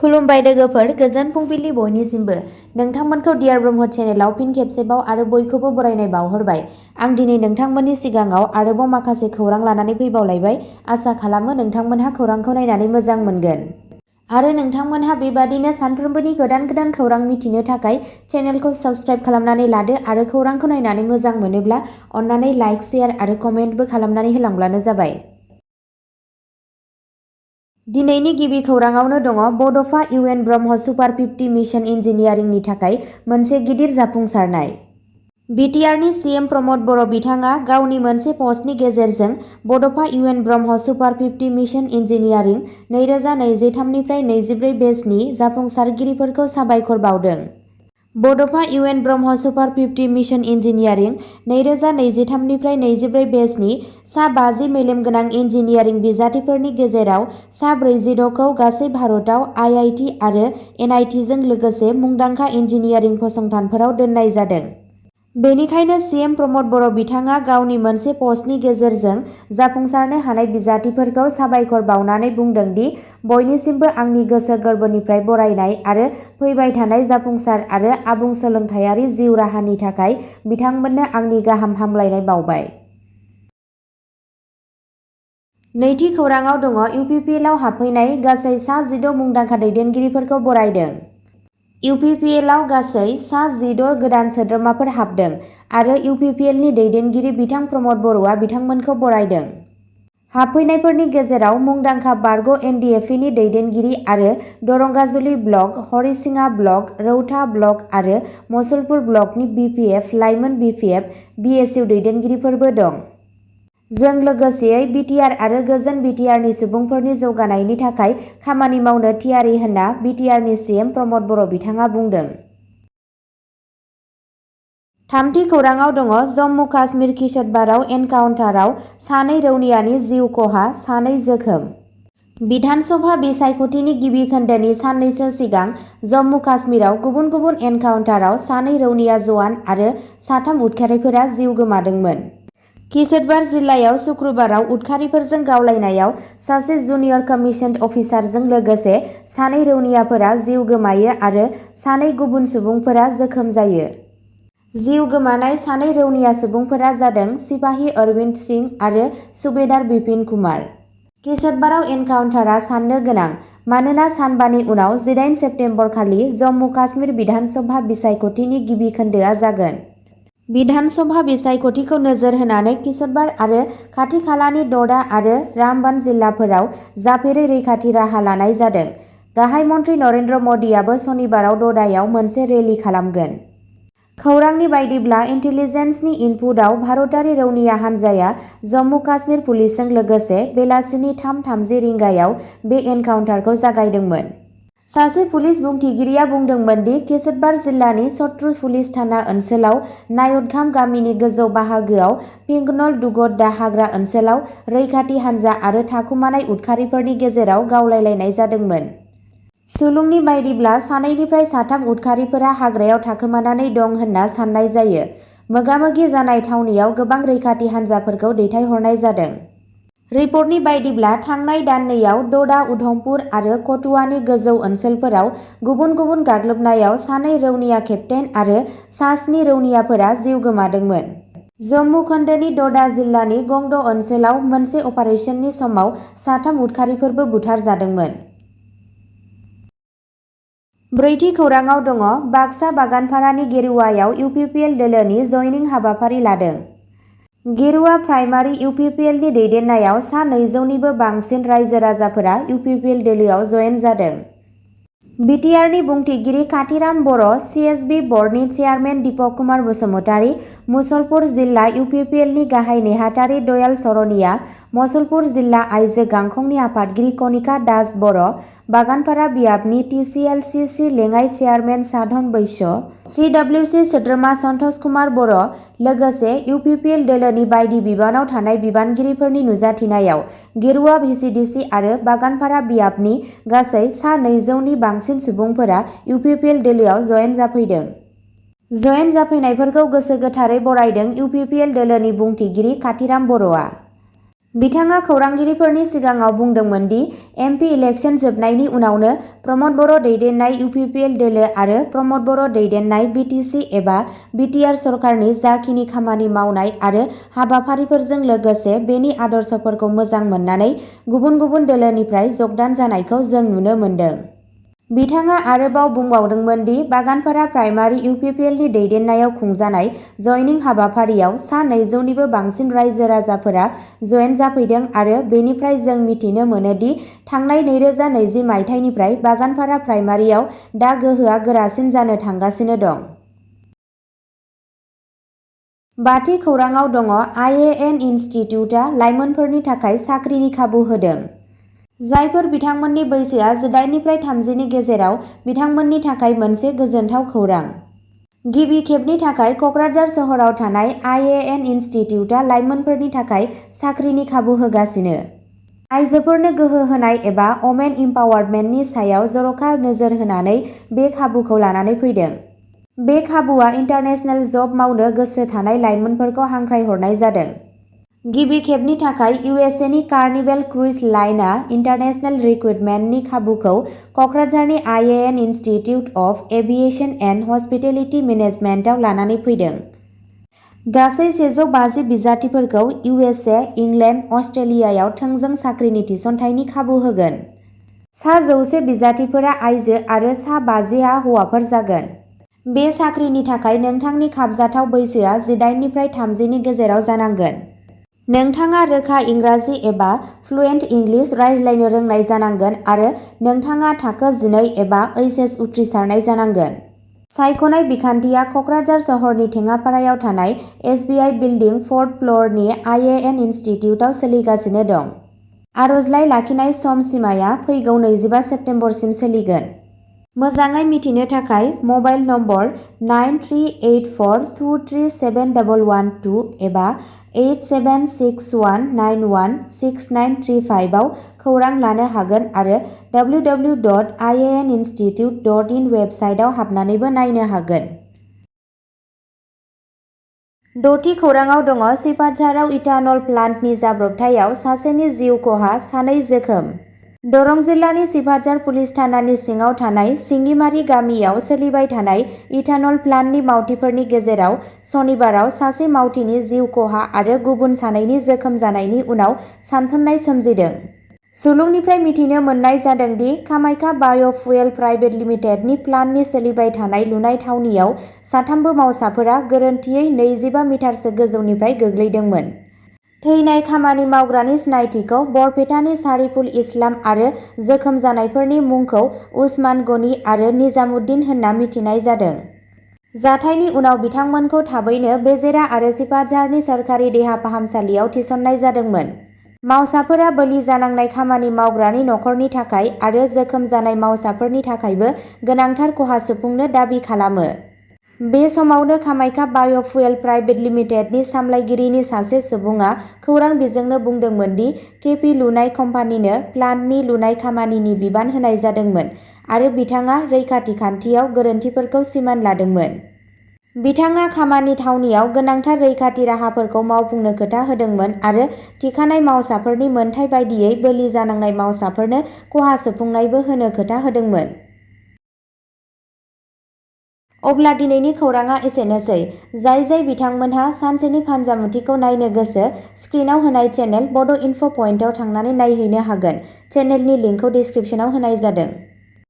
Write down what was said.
खुलुमबाय लोगोफोर, गोजोन फुंबिलि बयनिसिमबो। नोंथांमोनखौ डियार ब्रह्म चेनेलाव फिन खेबसेबाव आरो बयखौबो बरायनाय बावहरबाय। आं दिनै नोंथांमोननि सिगाङाव आरोबाव माखासे खौरां लानानै फैबावलायबाय। आसा खालामो नोंथांमोनहा खौरांखौ नायनानै मोजां मोनगोन। आरो नोंथांमोनहा बेबादिनो सानफ्रोमबोनि गोदान गोदान खौरां मिथिनो थाखाय चेनेलखौ साबस्क्राइब खालामनानै लादो आरो खौरांखौ नायनानै मोजां मोनोब्ला अन्नानै लाइक, शेयार आरो कमेन्टबो खालामनानै होलांब्लानो जाबाय। दिनैनि गिबि खौराङावनो दङ बड'फा UN ब्रह्म सुपार 50 मिशन इन्जिनियारिंनि थाखाय मोनसे गिदिर जाफुंसारनाय। BTRनि CM प्रमद बर' बिथाङा गावनि मोनसे पस्टनि गेजेरजों बड'फा UN Brahma super 50 mission engineering 2023 निफ्राय 24 बेचनि जाफुंसारगिरिफोरखौ साबायखर बावदों। बड'फा UN Brahma super 50 mission engineering 2023 निफ्राय 24 बेचनि सा 50 मेलेमगोनां इन्जिनियारिं बिजाथिफोरनि गेजेराव सा 46 खौ गासै भारतआव IIT आरो NITजों लोगोसे मुंदांखा इन्जिनियारिं फसंथानफोराव दोननाय जादों। बेनिखायनो CM प्रमद बर' बिथाङा गावनि मोनसे पस्टनि गेजेरजों जाफुंसारनो हानाय बिजाथिफोरखौ साबायखर बावनानै बुंदों दि बयनिसिमबो आंनि गोसो गोरबोनिफ्राय बरायनाय आरो फैबाय थानाय जाफुंसार आरो आबुं सोलोंथायारि जिउ राहानि थाखाय बिथांमोननो आंनि गाहाम हामलायनाय बावबाय। नैथि खौराङाव दङ UPPLआव हाबफैनाय गासै सा 16 मुंदांखा दैदेनगिरिफोरखौ बरायदों। UPPLआव गासै सा 16 गोदान सोद्रोमाफोर हाबदों आरो UPPLनि दैदेनगिरि बिथां प्रमद बर'आ बिथांमोनखौ बरायदों। हाबफैनायफोरनि गेजेराव मुंदांखा बारग' NDFनि दैदेनगिरि आरो दरंगाजुलि ब्लक, हरिसिङा ब्लक, रौता ब्लक आरो मसलपुर ब्लकनि BPF, लाइमोन BPF, BSU दैदेनगिरिफोरबो दं। जों लोगोसेयै BTR आरो गोजोन BTRनि सुबुंफोरनि जौगानायनि थाखाय खामानि मावनो थियारि होनना BTRनि CM प्रमद बर' बिथाङा बुंदों। थामथि खौराङाव दङ जम्मु काश्मीर किशतवाड़आव एनकाउन्टाराव सानै रौनियानि जिउ खहा, सानै जोखोम। बिधानसभा बिसायख'थिनि गिबि खोन्दोनि साननैसो सिगां जम्मु काश्मीराव गुबुन गुबुन एनकाउन्टाराव सानै रौनिया जवान आरो साथाम उदखारिफोरा जिउ गोमादोंमोन। किशतवाड़ जिल्लायाव शुक्रबाराव उदखारिफोरजों गावलायनायाव सासे जुनियर कमिशन्ड अफिसारजों लोगोसे सानै रौनियाफोरा जिउ गोमायो आरो सानै गुबुन सुबुंफोरा जोखोम जायो। जिउ गोमानाय सानै रौनिया सुबुंफोरा जादों सिपाही अरविंद सिंह आरो सुबेदार बिपिन कुमार। किशतवाड़आव एनकाउन्टारआ साननो गोनां मानोना सानबानि उनाव 18 सेप्तेम्बर खालि जम्मु काश्मीर बिधानसभा बिसायख'थिनि गिबि खोन्दोआ जागोन। बिधानसभा बिसायख'थिखौ नोजोर होनानै किशतवाड़ आरो खाथि खालानि ड'डा आरो रामबान जिल्लाफोराव जाफेरै रैखाथि राहा लानाय जादों। गाहाय मन्त्रि नरेन्द्र मदिआबो सनिबाराव ड'डायाव मोनसे रेलि खालामगोन। खौरांनि बायदिब्ला इन्टेलिजेन्सनि इनपुटआव भारतारि रौनिया हान्जाया जम्मु काश्मीर पुलिसजों लोगोसे बेलासिनि 3:30 रिंगायाव बे एनकाउन्टारखौ जागायदोंमोन। सासे पुलिस बुंथिगिरिया बुंदोंमोन दि किशतवाड़ जिल्लानि सत्रु पुलिस थाना ओनसोलाव नायदगाम गामिनि गोजौ बाहागोआव पिंगनल दुगड्डा हाग्रा ओनसोलाव रैखाथि हान्जा आरो थाखुमानाय उदखारिफोरनि गेजेराव गावलायलायनाय जादोंमोन। सुलुंनि बायदिब्ला सानैनिफ्राय साथाम उदखारिफोरा हाग्रायाव थाखोमानानै दं होनना साननाय जायो। मोगा-मोगि जानाय थावनियाव गोबां रैखाथि हान्जाफोरखौ दैथायहरनाय जादों। रिपर्टनि बायदिब्ला थांनाय दाननैआव ड'डा, उधमपुर आरो कठुआनि गोजौ ओनसोलफोराव गुबुन गुबुन गाग्लोबनायाव सानै रौनिया केप्टेन आरो सा 7 रौनियाफोरा जिउ गोमादोंमोन। जम्मु खोन्दोनि ड'डा जिल्लानि गंड ओनसोलाव मोनसे अपारेसननि समाव साथाम उदखारिफोरबो बुथारजादोंमोन। ब्रैथि खौराङाव दङ बाक्सा बागानपारानि गेरुवायाव UPPL दोलोनि जयनिं हाबाफारि लादों। गेरुवा प्राइमारि UPPLनि दैदेननायाव सा 200 निबो बांसिन रायजो-राजाफोरा UPPL दोलोआव जयेन जादों। BTRनि बुंथिगिरि काथिराम बर', CSB बर्डनि चेयारमेन दीपक कुमार बसुमतारी, मुसलपुर जिल्ला UPPLनि गाहाय नेहाथारि दयाल सरनिया, मसलपुर जिल्ला आइजो गांखंनि आफादगिरि कनिका दास बर', बागानपारा बियाबनि TCLCC लेङाइ चेयारमेन साधन बैश्य, CWC सोद्रोमा सन्तोष कुमार बर', लोगोसे UPPL दोलोनि बायदि बिबानाव थानाय बिबानगिरिफोरनि नुजाथिनायाव गेरुवा VCDC आरो बागानपारा बियाबनि गासै सा 200 नि बांसिन सुबुंफोरा UPPL दोलोआव जयेन जाफैदों। जयेन जाफैनायफोरखौ गोसो गोथारै बरायदों UPPL दोलोनि बुंथिगिरि काथिराम बर'आ। बिथाङा खौरांगिरिफोरनि सिगाङाव बुंदोंमोन दि MP इलेक्शन जोबनायनि उनावनो प्रमद बर' दैदेननाय UPPL दोलो आरो प्रमद बर' दैदेननाय BTC एबा BTR सरकारनि जाखिनि खामानि मावनाय आरो हाबाफारिफोरजों लोगोसे बेनि आदर्शफोरखौ मोजां मोननानै गुबुन गुबुन दोलोनिफ्राय जगदान जानायखौ जों नुनो मोन्दों। बिथाङा आरोबाव बुंबावदोंमोन दि बागानपारा प्राइमारि UPPLनि दैदेननायाव खुंजानाय जयनिं हाबाफारियाव सा 200निबो बांसिन रायजो राजाफोरा जयेन जाफैदों आरो बेनिफ्राय जों मिथिनो मोनो दि थांनाय 2020 मायथाइनिफ्राय बागानपारा प्राइमारियाव दा गोहोआ गोरासिन जानो थांगासिनो दं। बाथि खौराङाव दङ IAN इनस्टिट्युटआ लाइमोनफोरनि थाखाय साख्रिनि खाबु होदों। जायफोर बिथांमोननि बैसोआ 18 निफ्राय 30 नि गेजेराव बिथांमोननि थाखाय मोनसे गोजोनथाव खौरां। गिबि खेबनि थाखाय क'क्राझार सहराव थानाय IAN इनस्टिट्युटआ लाइमोनफोरनि थाखाय साख्रिनि खाबु होगासिनो। आइजोफोरनो गोहो होनाय एबा अमेन इम्पावारमेन्टनि सायाव जर'खा नोजोर होनानै बे खाबुखौ लानानै फैदों। बे खाबुआ इन्टारनेशनेल जब मावनो गोसो थानाय लाइमोनफोरखौ हांख्रायहरनाय जादों। गिबि खेबनि थाखाय USAनि कार्निभेल क्रुइज लाइनआ इन्टारनेशनेल रिक्रुटमेन्टनि खाबुखौ क'क्राझारनि IAN institute of aviation and hospitality मेनेजमेन्टआव लानानै फैदों। गासै 150 बिजाथिफोरखौ USA, इंलेन्ड, अस्ट्रेलियायाव थोंजों साख्रिनि थिसनथायनि खाबु होगोन। सा 100 बिजाथिफोरा आइजो आरो सा 50आ हौवाफोर जागोन। बे साख्रिनि थाखाय नोंथांनि खाबजाथाव बैसोआ 18 निफ्राय 30 नि गेजेराव जानांगोन। नोंथाङा रोखा इंराजि एबा फ्लुएन्ट इंलिश रायज्लायनो रोंनाय जानांगोन आरो नोंथाङा थाखो 12 एबा HS उथ्रिसारनाय जानांगोन। सायख'नाय बिखान्थिया क'क्राझार सहरनि टेङापारायाव थानाय SBI बिल्डिं 4th फ्ल'रनि IAN इनस्टिट्युटआव सोलिगासिनो दं। आर'जलाइ लाखिनाय सम सिमाआ फैगौ 25 सेप्तेम्बरसिम सोलिगोन। मोजाङै मिथिनो थाखाय मबाइल नम्बर 9384237112 एबा 8761916935 आव खौरां लानो हागोन आरो www.ianinstitute.in वेबसाइटआव हाबनानैबो नायनो हागोन। द'थि खौराङाव दङ सिपाझाराव इथानल प्लान्टनि जाब्रबथायाव सासेनि जिउ खहा, 2 जोखोम। दरं जिल्लानि सिपाझार पुलिस थानानि सिङाव थानाय सिंगिमारि गामियाव सोलिबाय थानाय इथानल प्लान्टनि मावथिफोरनि गेजेराव सनिबाराव सासे मावथिनि जिउ खहा आरो गुबुन 2नि जोखोम जानायनि उनाव सानसननाय सोमजिदों। सुलुंनिफ्राय मिथिनो मोननाय जादों दि कामाख्या बाय'फुएल प्राइभेट लिमिटेडनि प्लान्टनि सोलिबाय थानाय लुनाय थावनियाव साथामबो मावसाफोरा गोरोन्थियै 25 मिटारसो गोजौनिफ्राय गोग्लैदोंमोन। थैनाय खामानि मावग्रानि सिनायथिखौ बरपेटानि सारिफुल इस्लाम आरो जोखोम जानायफोरनि मुंखौ उस्मान गनी आरो निजामुद्दिन होनना मिथिनाय जादों। जाथायनि उनाव बिथांमोनखौ थाबैनो बेजेरा आरो सिपाझारनि सोरखारि देहा फाहामसालियाव थिसननाय जादोंमोन। मावसाफोरा बोलि जानांनाय खामानि मावग्रानि नखरनि थाखाय आरो जोखोम जानाय मावसाफोरनि थाखायबो गोनांथार खहा सुफुंनो दाबि खालामो। बे समावनो कामाख्या बाय'फुएल प्राइभेट लिमिटेडनि सामलायगिरिनि सासे सुबुङा खौरां बिजोंनो बुंदोंमोन दि केपि लुनाय कम्पानिनो प्लान्टनि लुनाय खामानिनि बिबान होनाय जादोंमोन आरो बिथाङा रैखाथि खान्थियाव गोरोन्थिफोरखौ सिमान लादोंमोन। बिथाङा खामानि थावनियाव गोनांथार रैखाथि राहाफोरखौ मावफुंनो खोथा होदोंमोन आरो थिखानाय मावसाफोरनि मोनथाय बायदियै बोलि जानांनाय मावसाफोरनो खहा सुफुंनायबो होनो खोथा होदोंमोन। अब्ला दिनैनि खौराङा एसेनोसै। जाय बिथांमोनहा सानसेनि फानजामुथिखौ नायनो गोसो, स्क्रिनाव होनाय चेनेल बड' इनफ' पइन्टआव थांनानै नायहैनो हागोन। चेनेलनि लिंकखौ डिस्क्रिप्शनाव होनाय जादों।